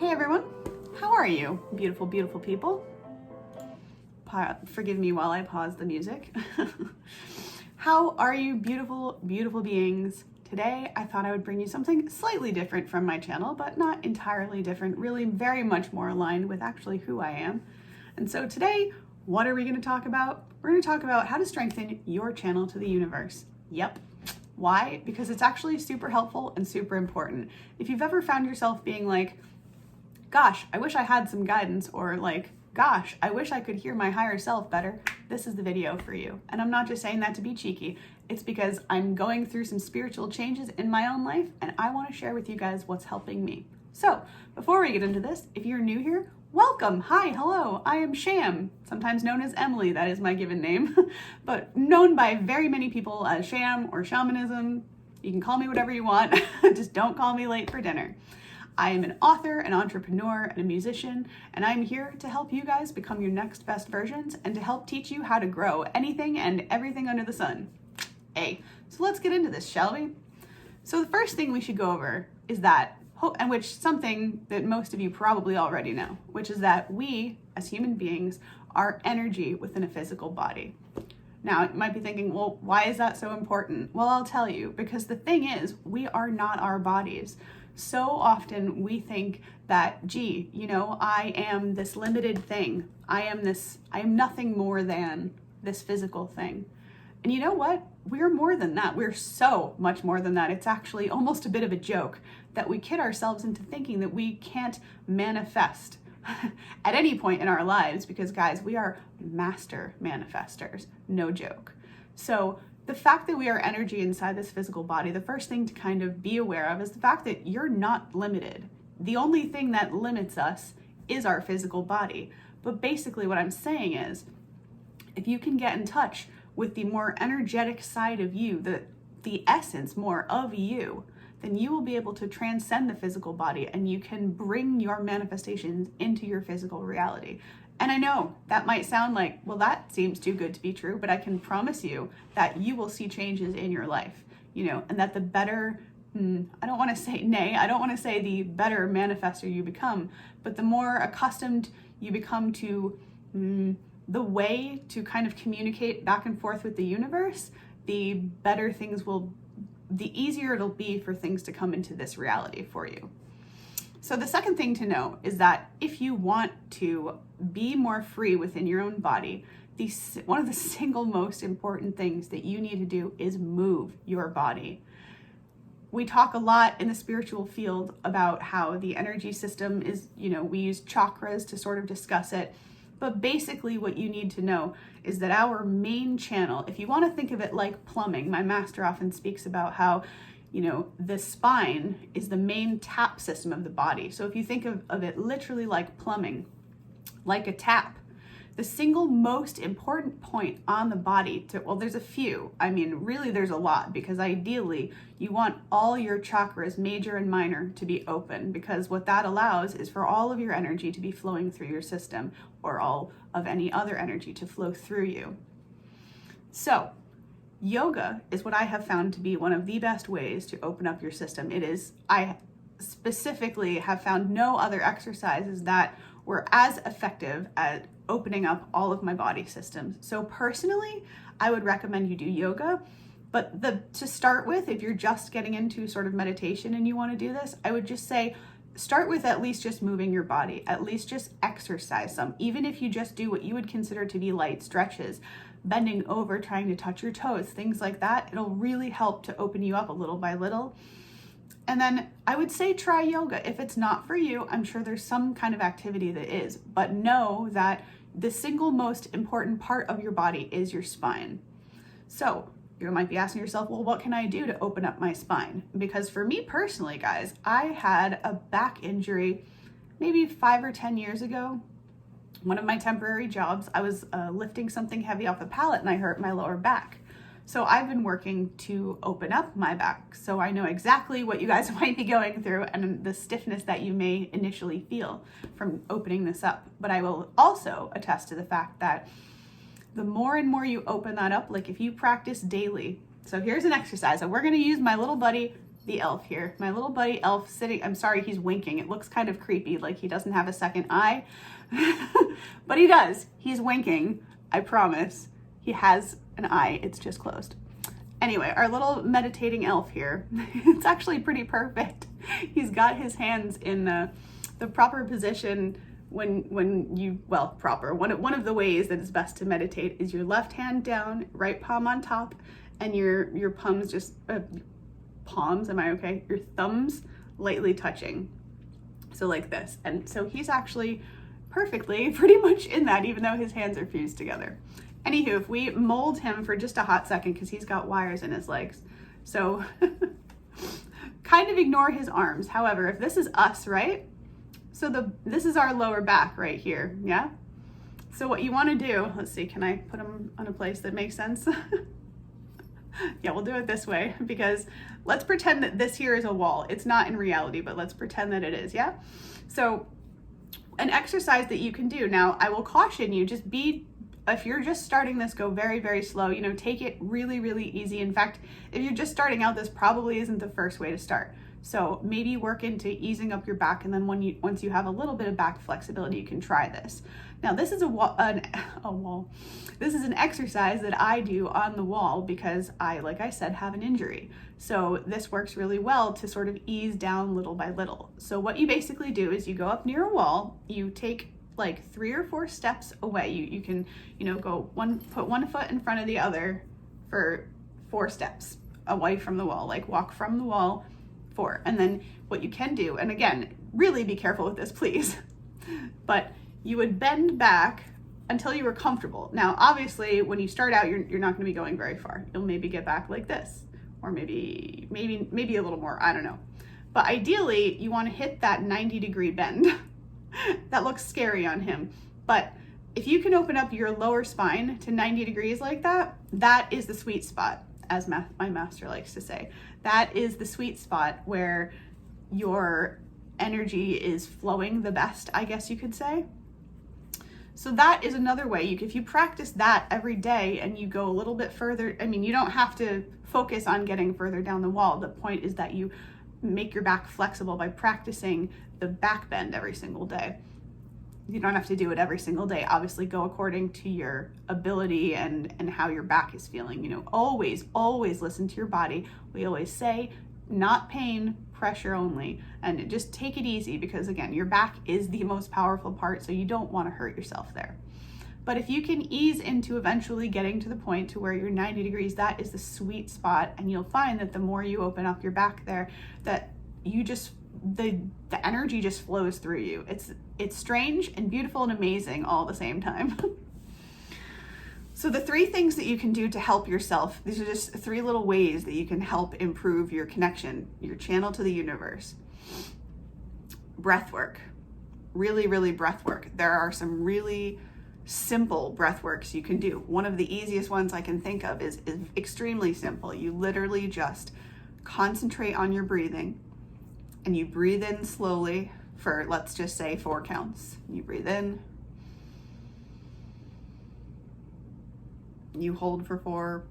Hey everyone, how are you, beautiful, beautiful people? Forgive me while I pause the music. How are you, beautiful, beautiful beings? Today, I thought I would bring you something slightly different from my channel, but not entirely different, really very much more aligned with actually who I am. And so today, what are we going to talk about? We're going to talk about how to strengthen your channel to the universe. Yep. Why? Because it's actually super helpful and super important. If you've ever found yourself being like, gosh, I wish I had some guidance, or like, gosh, I wish I could hear my higher self better, this is the video for you. And I'm not just saying that to be cheeky. It's because I'm going through some spiritual changes in my own life, and I want to share with you guys what's helping me. So before we get into this, if you're new here, welcome. Hi, hello, I am Sham, sometimes known as Emily, that is my given name, but known by very many people as Sham or Shamanism. You can call me whatever you want, just don't call me late for dinner. I am an author, an entrepreneur, and a musician, and I'm here to help you guys become your next best versions and to help teach you how to grow anything and everything under the sun. Hey, so let's get into this, shall we? So the first thing we should go over is that, and which something that most of you probably already know, which is that we, as human beings, are energy within a physical body. Now, you might be thinking, well, why is that so important? Well, I'll tell you, because the thing is, we are not our bodies. So often we think that, gee, you know, I am this limited thing. I am nothing more than this physical thing. And you know what? We're more than that. We're so much more than that. It's actually almost a bit of a joke that we kid ourselves into thinking that we can't manifest at any point in our lives, because guys, we are master manifestors, no joke. So the fact that we are energy inside this physical body, the first thing to kind of be aware of is the fact that you're not limited. The only thing that limits us is our physical body. But basically what I'm saying is, if you can get in touch with the more energetic side of you, the essence more of you, then you will be able to transcend the physical body and you can bring your manifestations into your physical reality. And I know that might sound like, well, that seems too good to be true, but I can promise you that you will see changes in your life, you know, and that the better, I don't want to say the better manifester you become, but the more accustomed you become to the way to kind of communicate back and forth with the universe, the better things the easier it'll be for things to come into this reality for you. So the second thing to know is that if you want to be more free within your own body, one of the single most important things that you need to do is move your body. We talk a lot in the spiritual field about how the energy system is, you know, we use chakras to sort of discuss it. But basically what you need to know is that our main channel, if you want to think of it like plumbing, my master often speaks about how, you know, the spine is the main tap system of the body. So if you think of it literally like plumbing, like a tap, the single most important point on the body well, there's a few. I mean, really there's a lot, because ideally you want all your chakras, major and minor, to be open, because what that allows is for all of your energy to be flowing through your system, or all of any other energy to flow through you. So yoga is what I have found to be one of the best ways to open up your system. I specifically have found no other exercises that were as effective at opening up all of my body systems. So personally, I would recommend you do yoga. But to start with, if you're just getting into sort of meditation and you want to do this, I would just say, start with at least just moving your body, at least just exercise some. Even if you just do what you would consider to be light stretches, bending over, trying to touch your toes, things like that, it'll really help to open you up a little by little. And then I would say try yoga. If it's not for you, I'm sure there's some kind of activity that is, but know that the single most important part of your body is your spine. So you might be asking yourself, well, what can I do to open up my spine? Because for me personally, guys, I had a back injury maybe 5 or 10 years ago. One of my temporary jobs, I was lifting something heavy off the pallet and I hurt my lower back. So I've been working to open up my back, so I know exactly what you guys might be going through and the stiffness that you may initially feel from opening this up. But I will also attest to the fact that the more and more you open that up, like if you practice daily. So here's an exercise, and we're gonna use my little buddy the elf here. My little buddy elf sitting, I'm sorry, he's winking. It looks kind of creepy, like he doesn't have a second eye, but he does. He's winking, I promise. He has an eye, it's just closed. Anyway, our little meditating elf here, it's actually pretty perfect. He's got his hands in the proper position when you, well, proper. One of the ways that it's best to meditate is your left hand down, right palm on top, and your palms just, palms, am I okay? Your thumbs lightly touching. So like this. And so he's actually perfectly pretty much in that, even though his hands are fused together. Anywho, if we mold him for just a hot second, because he's got wires in his legs, so kind of ignore his arms. However, if this is us, right? So this is our lower back right here, yeah? So what you want to do, let's see, can I put him on a place that makes sense? Yeah, we'll do it this way, because let's pretend that this here is a wall. It's not in reality, but let's pretend that it is, yeah? So an exercise that you can do, now I will caution you, just be, if you're just starting this, go very, very slow, you know, take it really, really easy. In fact, if you're just starting out, this probably isn't the first way to start. So maybe work into easing up your back, and then once you have a little bit of back flexibility, you can try this. Now this is a wall. This is an exercise that I do on the wall because I, like I said, have an injury. So this works really well to sort of ease down little by little. So what you basically do is you go up near a wall, you take like 3 or 4 steps away. You can, you know, put one foot in front of the other for 4 steps away from the wall, like walk from the wall 4. And then what you can do, and again, really be careful with this, please, but you would bend back until you were comfortable. Now, obviously, when you start out, you're not going to be going very far. You'll maybe get back like this, or maybe a little more, I don't know. But ideally, you want to hit that 90-degree bend. That looks scary on him. But if you can open up your lower spine to 90 degrees like that, that is the sweet spot, as my master likes to say. That is the sweet spot where your energy is flowing the best, I guess you could say. So that is another way. If you practice that every day and you go a little bit further, I mean, you don't have to focus on getting further down the wall. The point is that you make your back flexible by practicing the back bend every single day. You don't have to do it every single day. Obviously, go according to your ability and how your back is feeling. You know, always listen to your body. We always say, not pain, pressure only. And just take it easy, because again, your back is the most powerful part, so you don't want to hurt yourself there. But if you can ease into eventually getting to the point to where you're 90 degrees, that is the sweet spot. And you'll find that the more you open up your back there, that you just, the energy just flows through you. It's strange and beautiful and amazing all at the same time. So the 3 things that you can do to help yourself, these are just 3 little ways that you can help improve your connection, your channel to the universe. Breath work, really breath work. There are some really simple breath works you can do. One of the easiest ones I can think of is extremely simple. You literally just concentrate on your breathing, and you breathe in slowly for, let's just say, 4 counts. You breathe in, you hold for 4,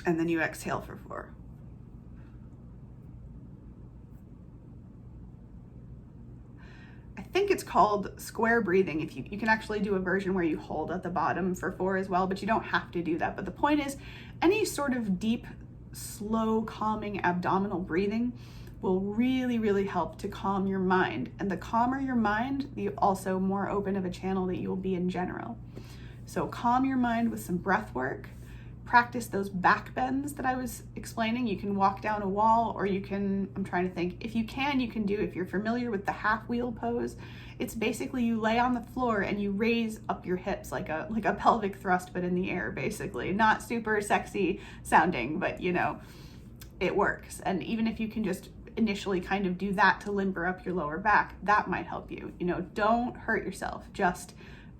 and then you exhale for 4. I think it's called square breathing. If you can actually do a version where you hold at the bottom for 4 as well, but you don't have to do that. But the point is, any sort of deep, slow, calming abdominal breathing will really help to calm your mind. And the calmer your mind, the also more open of a channel that you will be in general. So calm your mind with some breath work. Practice those back bends that I was explaining. You can walk down a wall, or you can, I'm trying to think, if you can do, if you're familiar with the half wheel pose, it's basically you lay on the floor and you raise up your hips like a pelvic thrust, but in the air, basically. Not super sexy sounding, but you know, it works. And even if you can just initially kind of do that to limber up your lower back, that might help you. You know, don't hurt yourself,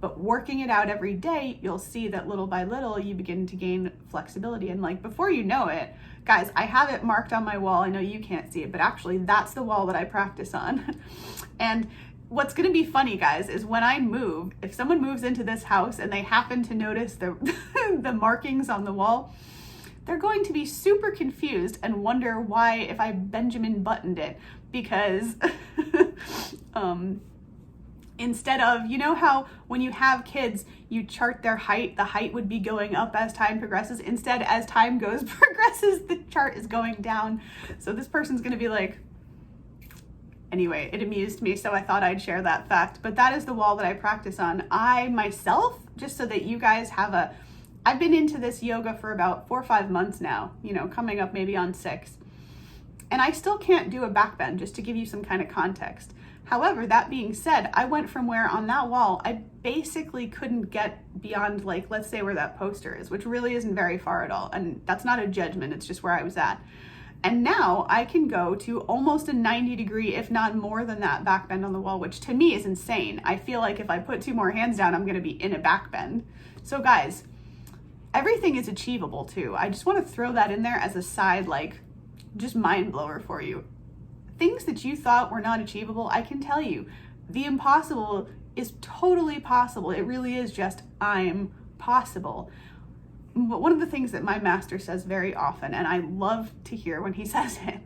but working it out every day, you'll see that little by little you begin to gain flexibility. And like before you know it, guys, I have it marked on my wall. I know you can't see it, but actually that's the wall that I practice on. And what's going to be funny, guys, is when I move, if someone moves into this house and they happen to notice the the markings on the wall, they're going to be super confused and wonder why if I Benjamin buttoned it, because instead of, you know how when you have kids, you chart their height, the height would be going up as time progresses. Instead, as time progresses, the chart is going down. So this person's going to be like, anyway, it amused me, so I thought I'd share that fact. But that is the wall that I practice on. I myself, just so that you guys have I've been into this yoga for about 4 or 5 months now, you know, coming up maybe on 6. And I still can't do a back bend, just to give you some kind of context. However, that being said, I went from where on that wall, I basically couldn't get beyond, like, let's say where that poster is, which really isn't very far at all. And that's not a judgment, it's just where I was at. And now I can go to almost a 90-degree, if not more than that, back bend on the wall, which to me is insane. I feel like if I put 2 more hands down, I'm gonna be in a back bend. So guys, everything is achievable too. I just wanna throw that in there as a side, like, just mind blower for you. Things that you thought were not achievable, I can tell you, the impossible is totally possible. It really is just, I'm possible. But one of the things that my master says very often, and I love to hear when he says it,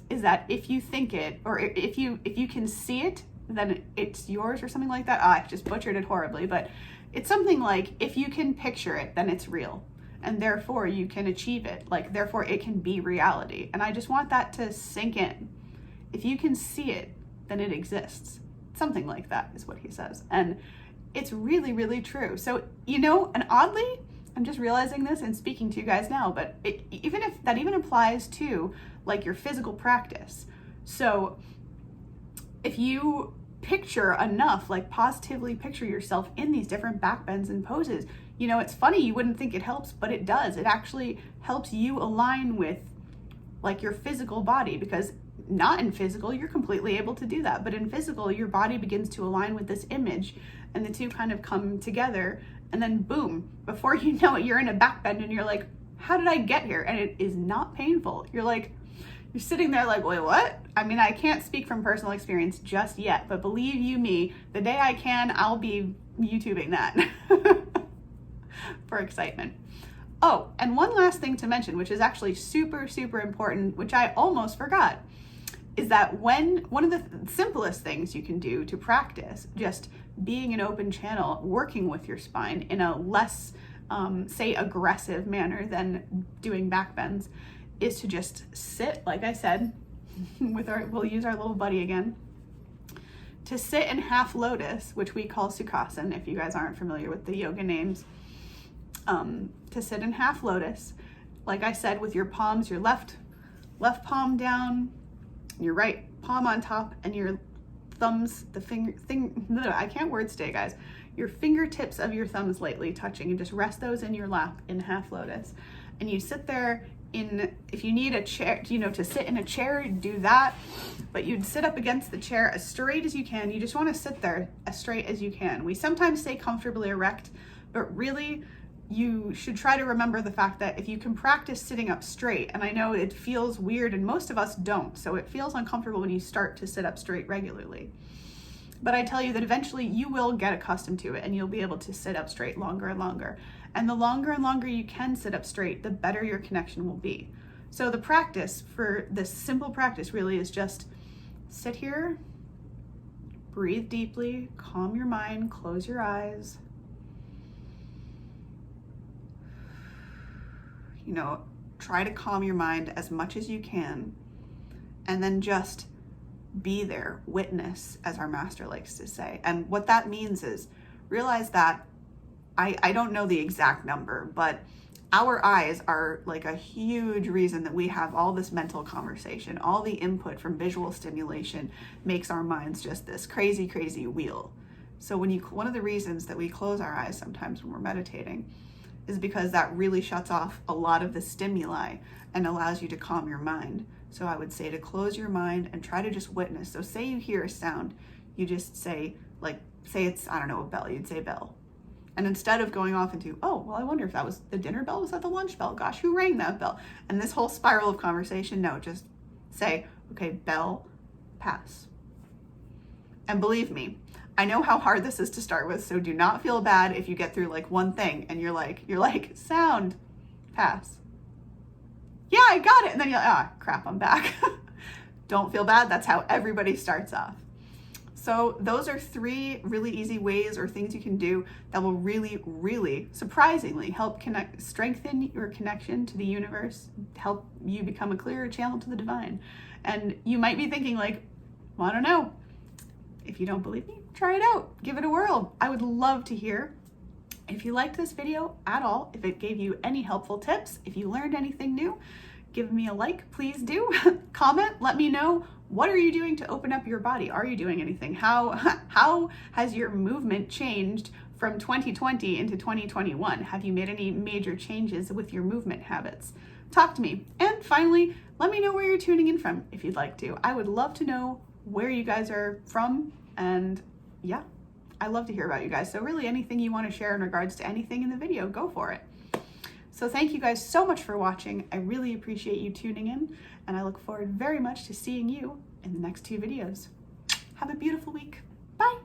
is that if you think it, or if you can see it, then it's yours, or something like that. Oh, I just butchered it horribly, but it's something like, if you can picture it, then it's real. And therefore you can achieve it. Like, therefore it can be reality. And I just want that to sink in. If you can see it, then it exists. Something like that is what he says. And it's really, really true. So, you know, and oddly, I'm just realizing this and speaking to you guys now, but even if that even applies to like your physical practice. So if you picture enough, like positively picture yourself in these different back bends and poses, you know, it's funny, you wouldn't think it helps, but it does. It actually helps you align with like your physical body, because not in physical, you're completely able to do that. But in physical, your body begins to align with this image and the two kind of come together. And then boom, before you know it, you're in a back bend and you're like, how did I get here? And it is not painful. You're sitting there like, wait, what? I mean, I can't speak from personal experience just yet, but believe you me, the day I can, I'll be YouTubing that for excitement. Oh, and one last thing to mention, which is actually super, super important, which I almost forgot, is that one of the simplest things you can do to practice just being an open channel, working with your spine in a less, say, aggressive manner than doing back bends, is to just sit, like I said, we'll use our little buddy again, to sit in half lotus, which we call Sukhasana, if you guys aren't familiar with the yoga names. To sit in half lotus, like I said, with your palms, your left palm down, your right palm on top, and your thumbs, I can't word stay, guys. Your fingertips of your thumbs lightly touching, and just rest those in your lap in half lotus. And you sit there if you need a chair, you know, to sit in a chair, do that. But you'd sit up against the chair as straight as you can. You just want to sit there as straight as you can. We sometimes say comfortably erect, but really, you should try to remember the fact that if you can practice sitting up straight, and I know it feels weird and most of us don't, so it feels uncomfortable when you start to sit up straight regularly. But I tell you that eventually you will get accustomed to it and you'll be able to sit up straight longer and longer. And the longer and longer you can sit up straight, the better your connection will be. So the practice for this simple practice really is just sit here, breathe deeply, calm your mind, close your eyes. You know, try to calm your mind as much as you can, and then just be there, witness, as our master likes to say. And what that means is realize that I don't know the exact number, but our eyes are like a huge reason that we have all this mental conversation. All the input from visual stimulation makes our minds just this crazy, crazy wheel. So one of the reasons that we close our eyes sometimes when we're meditating is because that really shuts off a lot of the stimuli and allows you to calm your mind. So I would say to close your mind and try to just witness. So say you hear a sound, you just say it's, I don't know, a bell, you'd say bell. And instead of going off into, oh, well, I wonder if that was the dinner bell, was that the lunch bell? Gosh, who rang that bell? And this whole spiral of conversation, no, just say, okay, bell, pass. And believe me, I know how hard this is to start with, so do not feel bad if you get through like one thing and you're like, sound, pass. Yeah, I got it. And then you're like, ah, crap, I'm back. Don't feel bad. That's how everybody starts off. So those are 3 really easy ways or things you can do that will really, really surprisingly help strengthen your connection to the universe, help you become a clearer channel to the divine. And you might be thinking like, well, I don't know. If you don't believe me, try it out. Give it a whirl. I would love to hear if you liked this video at all, if it gave you any helpful tips, if you learned anything new, give me a like, please do. Comment, let me know, what are you doing to open up your body? Are you doing anything? How has your movement changed from 2020 into 2021? Have you made any major changes with your movement habits? Talk to me. And finally, let me know where you're tuning in from if you'd like to. I would love to know where you guys are from, and yeah, I love to hear about you guys. So really anything you want to share in regards to anything in the video, go for it. So thank you guys so much for watching. I really appreciate you tuning in, and I look forward very much to seeing you in the next 2 videos. Have a beautiful week. Bye.